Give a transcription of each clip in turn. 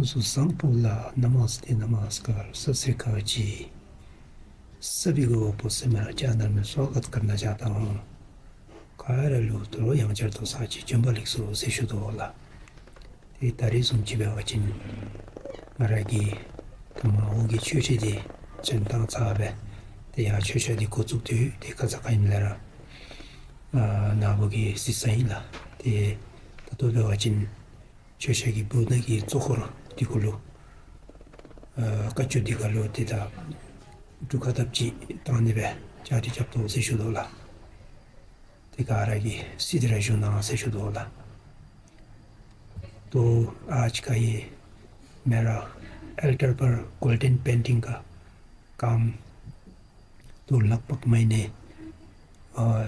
कुसु संपूला नमस्ते नमस्कार सत श्री अकाल जी। सभी को आपसे मेरा चैनल में स्वागत करना चाहता हूँ। कायरलू तो यहाँ चल तो साची जंबलिक सो से शुद्ध होला। ये तारीख सुनची बेवचिन मराठी तमाहोगी चुची दी चंदन साहब है। ते यहाँ चुची दी कुछ तो देखा सकाई मिलेरा नाबोगी सिसाई ला। ते तो बेवचिन चुची की बुधने की चोखर दिखलो कच्चू दिखलो ते ता दुखतपची ताने बे जाती जब तो से शुद्ध होला। ते कारागी सीधे जुना से शुद्ध होला। तो आज का ये मेरा अल्टर पर गोल्डन पेंटिंग का काम तो लगभग मैंने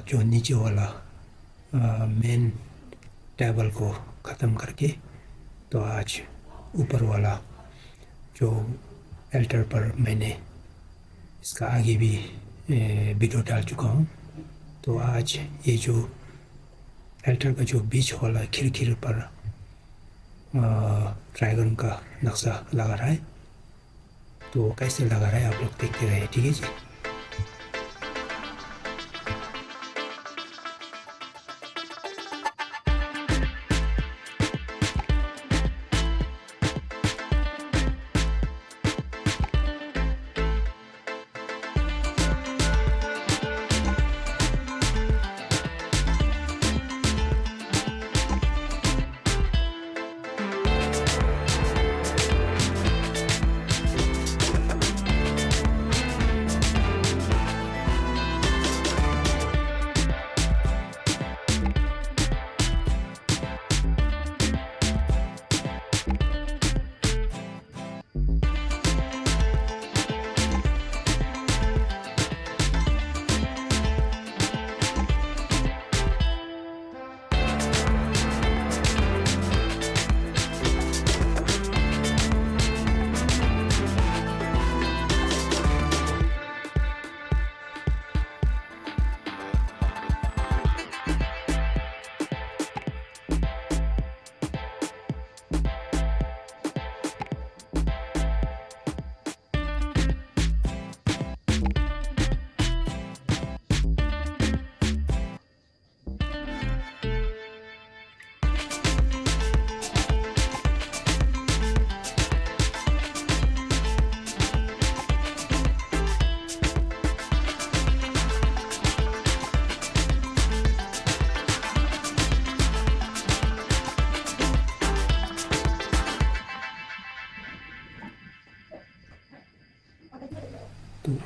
जो नीचे वाला मेन टेबल को ख़त्म करके तो आज ऊपर वाला जो अल्टर पर मैंने इसका आगे भी वीडियो डाल चुका हूँ। तो आज ये जो अल्टर का जो बीच वाला खिड़की पर ड्रैगन का नक्शा लगा रहा है। तो कैसे लगा रहा है आप लोग देखते रहे, ठीक है जी।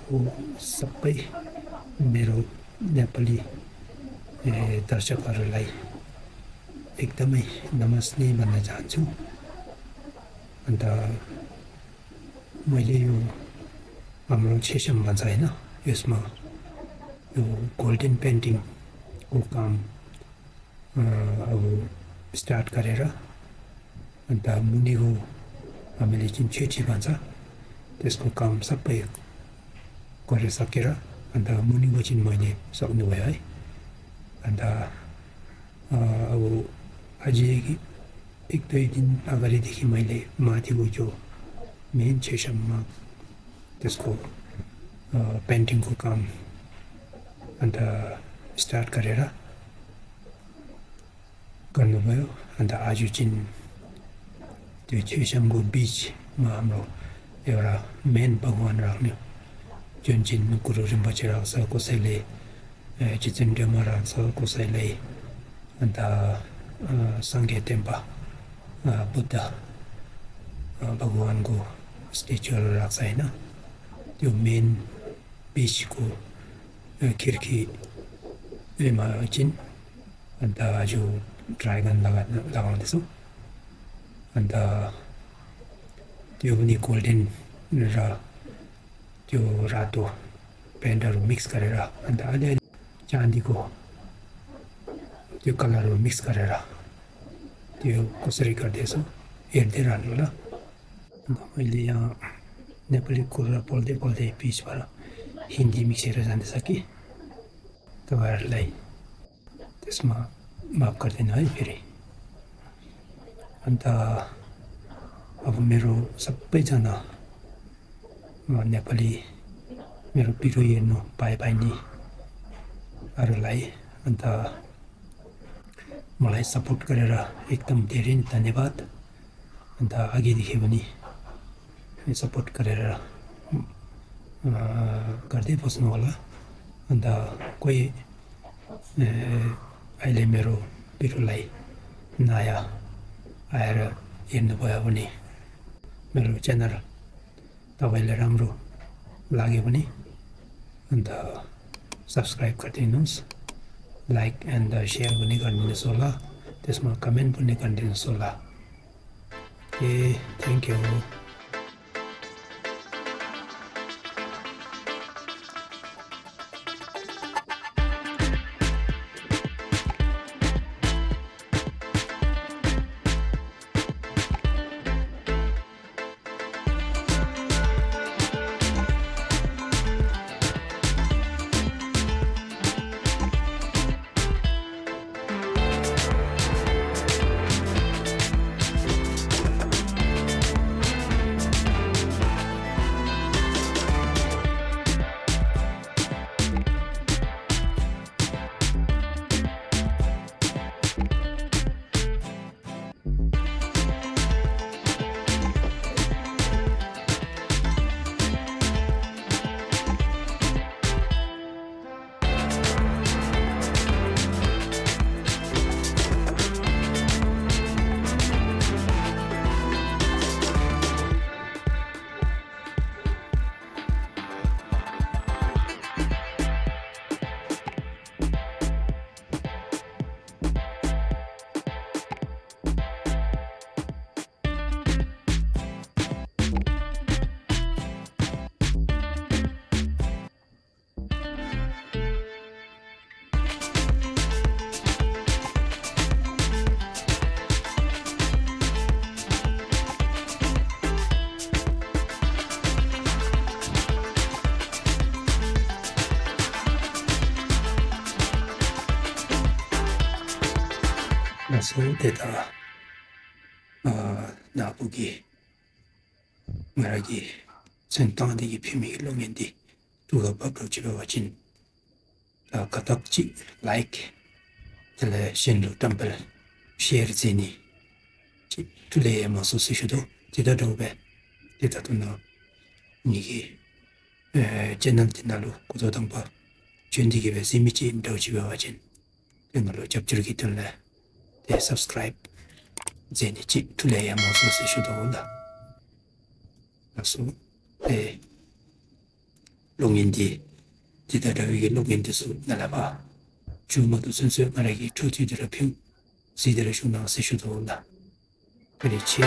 तो सबै मेरो नेपाली दर्शकहरूलाई एकदमै नमस्ते भन्न चाहन्छु। अन्त मैले यो हाम्रो सेसन भन्छ हैन, यसमा यो गोल्डन पेन्टिङको काम अब स्टार्ट गरेर अन्त मुनिको हामीले जुन छेची भन्छ त्यसको काम सबै गरिसकेर अन्त मुनिको चाहिँ मैले सक्नुभयो है। अन्त अब अझै एक दुई दिन अगाडिदेखि मैले माथिको जो मेन सेसनमा त्यसको पेन्टिङको काम अन्त स्टार्ट गरेर गर्नुभयो। अन्त आज चाहिँ त्यो सेसनको बिचमा हाम्रो एउटा मेन भगवान राख्ने जुन चाहिँ गुरु रिम्पोछे राख्छ, कसैले चिचेन्डेमा राख्छ, कसैले अन्त सङ्घे टेम्पा बुद्ध भगवानको स्ट्याचुहरू राख्छ होइन। त्यो मेन बिचको खिड्कीमा चाहिँ अन्त आज ड्रागन लगाउँदैछु। अन्त त्यो पनि गोल्डन र त्यो रातो पेन्टहरू मिक्स गरेर अन्त अलिअलि चाँदीको त्यो कलरहरू मिक्स गरेर त्यो कसरी गर्दैछु हेर्दै रहनु ल। अन्त मैले यहाँ नेपाली कुरा बोल्दै बोल्दै बिचबाट हिन्दी मिक्सेर जाँदैछ कि तपाईँहरूलाई त्यसमा माफ गर्दैन है फेरि। अन्त अब मेरो सबैजना नेपाली मेरो भिडियो हेर्नु पाए नि अरूलाई अन्त मलाई सपोर्ट गरेर एकदम धेरै धन्यवाद। अन्त अघिदेखि पनि सपोर्ट गरेर गर्दै बस्नु होला। अन्त कोही अहिले मेरो भिडियोलाई नयाँ आएर हेर्नुभयो भने मेरो च्यानल तपाईँलाई राम्रो लाग्यो भने अन्त सब्सक्राइब गरिदिनुहोस्, लाइक एन्ड सेयर पनि गरिदिनुहोस् होला, त्यसमा कमेन्ट पनि गरिदिनुहोस् होला। Thank you. 소대다 나보기 말하기 sentangi pimi longendi tuga babro chiba wachin katakchi like tele shindu temple share zini chi tule maso sishudo tida dobe tida tuna nigi channel tinalu kudo tangpa chundigi be simichi imdo chiba wachin tengalo chapchurgi tule te subscribe zini chi tule maso sishudo wala naso 롱인디 디다라위게 롱인디수 나라바 주모도 선수 말하기 초지들의 평 시대를 슈나 세슈도 온다 그렇지.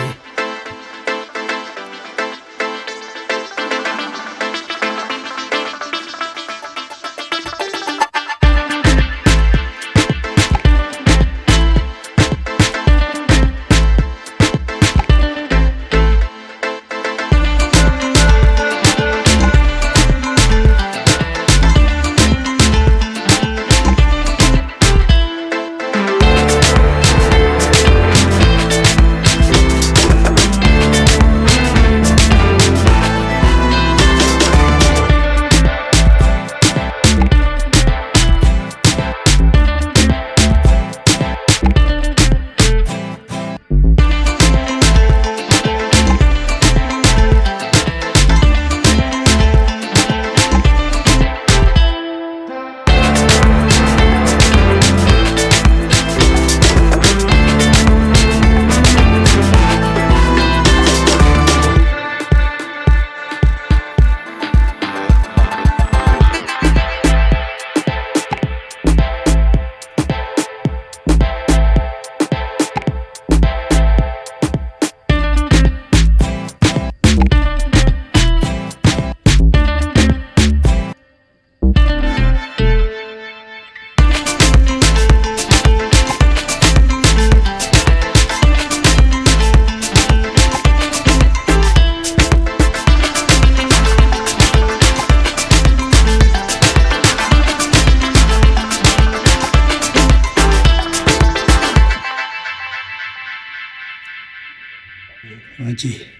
아지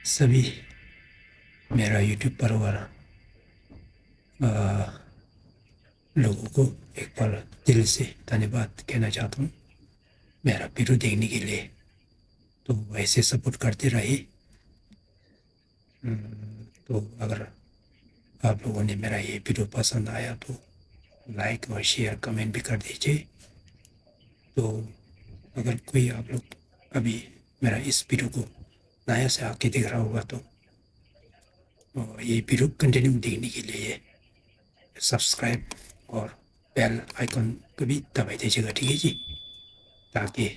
सभी मेरा YouTube परिवार लोगों को एक बार दिल से धन्यवाद कहना चाहता हूँ मेरा वीडियो देखने के लिए। तो ऐसे सपोर्ट करते रहिए। तो अगर आप लोगों ने मेरा ये वीडियो पसंद आया तो लाइक और शेयर कमेंट भी कर दीजिए। तो अगर कोई आप लोग अभी मेरा इस वीडियो को नया से आके देख रहा होगा तो ये वीडियो कंटिन्यू देखने के लिए सब्सक्राइब और बेल आइकन को भी दबाई दीजिएगा, ठीक है जी, ताकि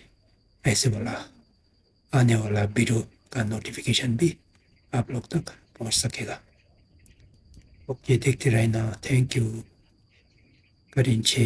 ऐसे वाला आने वाला वीडियो का नोटिफिकेशन भी आप लोग तक पहुंच सकेगा। ओके, देखते रहना। Thank you करिंचे।